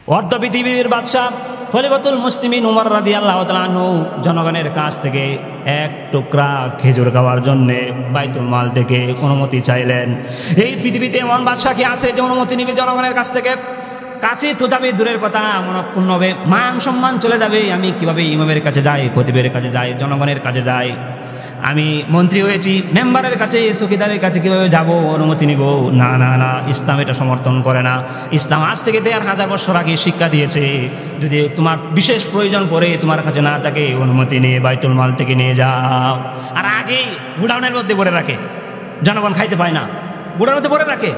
অর্ধ পৃথিবীর বাদশাহ খলিফাতুল মুসলিমিন উমর রাদিয়াল্লাহু তাআলা আনহু জনগণের কাছ থেকে এক টুকরা খেজুর খাওয়ার জন্যে বাইতুল মাল থেকে অনুমতি চাইলেন। এই পৃথিবীতে এমন বাদশাহ কি আছে যে অনুমতি নিবে জনগণের কাছ থেকে? কাছে তো যাবে দূরের কথা, মনক্ষুণ্ণ হবে, মান সম্মান চলে যাবে। আমি কিভাবে ইমামের কাছে যাই, খতিবের কাছে যাই, জনগণের কাছে যাই? আমি মন্ত্রী হয়েছি, মেম্বারের কাছে, চৌকিদারের কাছে কিভাবে যাব, অনুমতি নিব? না না না, ইসলাম এটা সমর্থন করে না। ইসলাম আজ থেকে 1500 বছর আগে শিক্ষা দিয়েছে, যদি তোমার বিশেষ প্রয়োজন পড়ে, তোমার কাছে না থাকে, অনুমতি নিয়ে বাইতুল মাল থেকে নিয়ে যাও। আর আগেই গুডাউনের মধ্যে ভরে রাখে, জনগণ খাইতে পায় না, গুডাউনের মধ্যে ভরে রাখে।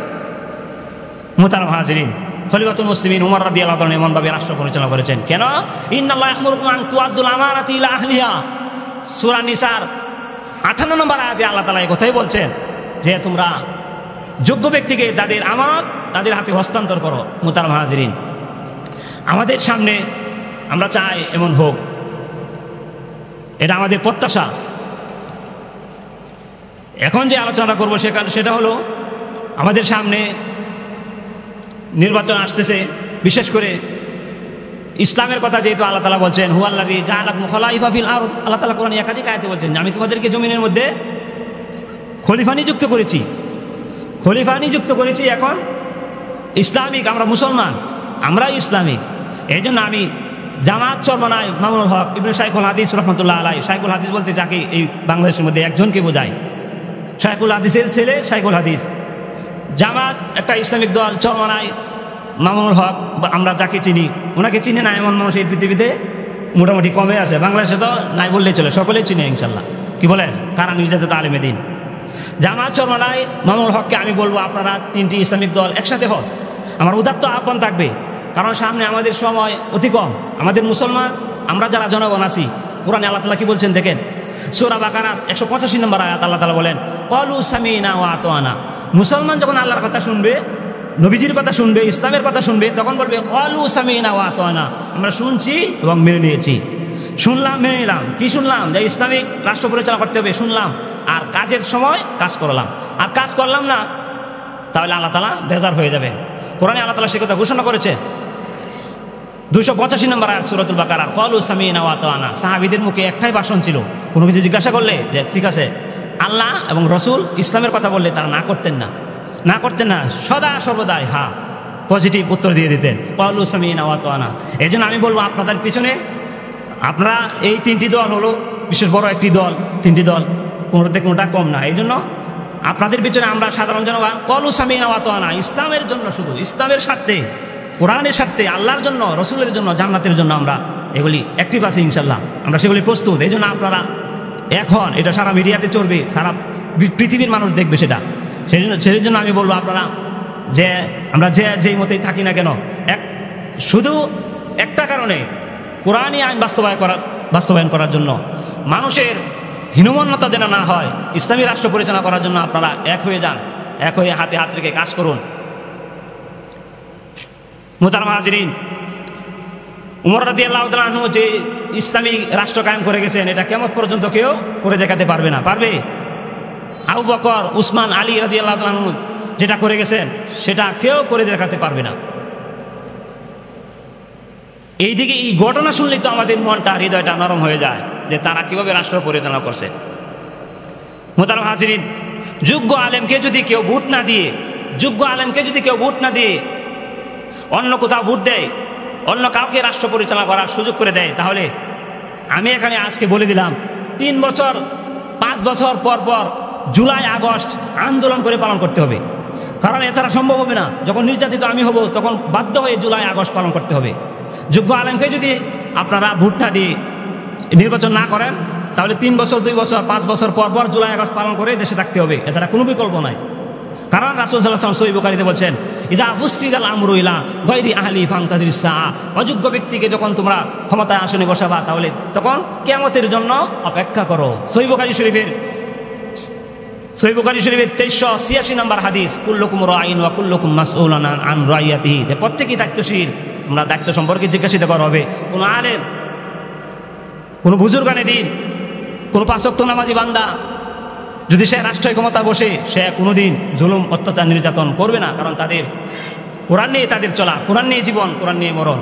মুহতারাম হাজিরিন, খলিফাতুল মুসলিমিন উমর রাদিয়াল্লাহু তাআলা এমনভাবে রাষ্ট্র পরিচালনা করেছেন। কেন? ইন্নাল্লাহা ইয়া'মুরুকুম আন তুআদ্দুল আমানাতি ইলা আহলিহা, সূরা নিসার 58 নম্বর আয়াতে আল্লাহ তাআলা এই কথাই বলছেন যে তোমরা যোগ্য ব্যক্তিকে তাদের আমানত তাদের হাতে হস্তান্তর করো। মুহতারাম হাজিরিন, আমাদের সামনে আমরা চাই এমন হোক, এটা আমাদের প্রত্যাশা। এখন যে আলোচনা করবো সেটা হলো, আমাদের সামনে নির্বাচন আসতেছে, বিশেষ করে ইসলামের কথা যেহেতু আল্লাহ তাআলা বলছেন হুয়াল্লাযী জাআলাকুম খলাইফা ফিল আরদ, আল্লাহ তাআলা কোরআনে একাধিক আয়াতে বলছেন আমি তোমাদেরকে জমিনের মধ্যে খলিফা নিযুক্ত করেছি, খলিফা নিযুক্ত করেছি। এখন ইসলামিক, আমরা মুসলমান, আমরা ইসলামিক। এই জন্য আমি জামাত চরমনায় মামুনুল হক ইবনে শাইখুল হাদিস রহমতুল্লাহ আলাইহি, শাইখুল হাদিস বলতে যাকে এই বাংলাদেশের মধ্যে একজনকে বোঝায়, শাইখুল হাদিসের ছেলে শাইখুল হাদিস। জামাত একটা ইসলামিক দল, চরমনায় মামুনুল হক, আমরা যাকে চিনি, ওনাকে চিনে না এমন মানুষ এই পৃথিবীতে মোটামুটি কমে আছে। বাংলাদেশে তো নাই বললেই চলে, সকলেই চিনে ইনশাল্লাহ। কি বলেন? কারা নির্যাতিত আলেমে দিন। জামাত চরমনায় মামুনুল হককে আমি বলবো আপনারা 3টি ইসলামিক দল একসাথে হন। আমার উদাত্ত আহ্বান থাকবে, কারণ সামনে আমাদের সময় অতি কম। আমাদের মুসলমান, আমরা যারা জনগণ আছি, কোরআনে আল্লাহ তাআলা কি বলছেন দেখেন, সূরা বাকারার 185 নম্বর আয়াত আল্লাহ তাআলা বলেন ক্বালু সামি'না ওয়া আতা'না। মুসলমান যখন আল্লাহর কথা শুনবে, নবীজির কথা শুনবে, ইসলামের কথা শুনবে, তখন বলবে ক্বালু সামি'না ওয়া আতা'না, আমরা শুনছি এবং মেনে নিয়েছি। শুনলাম, মেনে নিলাম। কি শুনলাম? যে ইসলামিক রাষ্ট্র পরিচালনা করতে হবে, শুনলাম। আর কাজের সময় কাজ করলাম। আর কাজ করলাম না, তাহলে আল্লাহ তাআলা বেজার হয়ে যাবে। কোরআনে আল্লাহ তাআলা সে কথা ঘোষণা করেছে। 285 নম্বর আয়াত সূরাতুল বাকারা, ক্বালু সামি'না ওয়া আতা'না। সাহাবীদের মুখে একটাই ভাষণ ছিল, কোনো কিছু জিজ্ঞাসা করলে যে ঠিক আছে, আল্লাহ এবং রসুল ইসলামের কথা বললে তারা না করতেন না, না করতেন না, সদা সর্বদাই হ্যাঁ পজিটিভ উত্তর দিয়ে দিতেন, ক্বালু সামি'না ওয়া আতা'না। এই জন্য আমি বলবো আপনাদের পিছনে, আপনারা এই 3টি দল হলো বিশেষ বড় একটি দল, 3টি দল, কোনোটাতে কোনোটা কম না। এই জন্য আপনাদের পিছনে আমরা সাধারণ জনগণ ক্বালু সামি'না ওয়া আতা'না, ইসলামের জন্য, শুধু ইসলামের স্বার্থে, কোরআনের স্বার্থে, আল্লাহর জন্য, রসুলের জন্য, জান্নাতের জন্য আমরা এগুলি অ্যাক্টিভ আছি ইনশাল্লাহ, আমরা সেগুলি প্রস্তুত। এই জন্য আপনারা এখন এটা সারা মিডিয়াতে চলবে, সারা পৃথিবীর মানুষ দেখবে সেটা। সেই জন্য আমি বলবো আপনারা যে আমরা যেই মতেই থাকি না কেন, শুধু একটা কারণে, কোরআনী আইন বাস্তবায়ন করার জন্য, মানুষের হীনমন্যতা যেন না হয়, ইসলামী রাষ্ট্র পরিচালনা করার জন্য আপনারা এক হয়ে যান, এক হয়ে হাতে হাত রেখে কাজ করুন। মুহতারাম হাজিরিন, উমর রাদিয়াল্লাহু তাআলা আনহু যে ইসলামী রাষ্ট্র কায়েম করে গেছেন, এটা কিয়ামত পর্যন্ত কেউ করে দেখাতে পারবে না। পারবে? আবু বকর, উসমান, আলী রাদিয়াল্লাহু তাআলা আনহু যেটা করে গেছেন, সেটা কেউ করে দেখাতে পারবে না। এইদিকে এই ঘটনা শুনলেই তো আমাদের মনটা, হৃদয়টা নরম হয়ে যায় যে তারা কিভাবে রাষ্ট্র পরিচালনা করছে। মুহতারাম হাজিরিন, যোগ্য আলেমকে যদি কেউ ভোট না দিয়ে অন্য কোথাও ভোট দেয়, অন্য কাউকে রাষ্ট্র পরিচালনা করার সুযোগ করে দেয়, তাহলে আমি এখানে আজকে বলে দিলাম 3 বছর 5 বছর পর পর জুলাই আগস্ট আন্দোলন করে পালন করতে হবে, কারণ এছাড়া সম্ভব হবে না। যখন নির্যাতিত আমি হব, তখন বাধ্য হয়ে জুলাই আগস্ট পালন করতে হবে। যোগ্য আলেমকে যদি আপনারা ভোট না দিয়ে নির্বাচন না করেন, তাহলে 3 বছর 2 বছর 5 বছর পর পর জুলাই আগস্ট পালন করে দেশে থাকতে হবে, এছাড়া কোনো বিকল্প নাই। কারণ রাসূল সাল্লাল্লাহু আলাইহি ওয়াসাল্লাম সহিহ বুখারীতে বলছেন ইযা ফুসসিদাল আমরু ইলা গায়রি আহলি ফান্তাজিরিস সাআ, অযোগ্য ব্যক্তিকে যখন তোমরা ক্ষমতায় আসনে বসাবা, তাহলে তখন কিয়ামতের জন্য অপেক্ষা করো। সহিহ বুখারী শরীফের 2386 নম্বর হাদিস, কুল্লুকুম রাঈন ওয়া কুল্লুকুম মাসউলুন আন রাইয়াতিহি, যে প্রত্যেকই দায়িত্বশীল, তোমরা দায়িত্ব সম্পর্কে জিজ্ঞাসিত করা হবে। কোনো আলেম, কোনো বুজুর্গানে দিন, কোনো 5 ওয়াক্ত নামাজি বান্দা যদি সে রাষ্ট্রীয় ক্ষমতা বসে, সে কোনোদিন জুলুম, অত্যাচার, নির্যাতন করবে না, কারণ তাদের কোরআন নিয়ে তাদের চলা, কোরআন নিয়ে জীবন, কোরআন নিয়ে মরণ।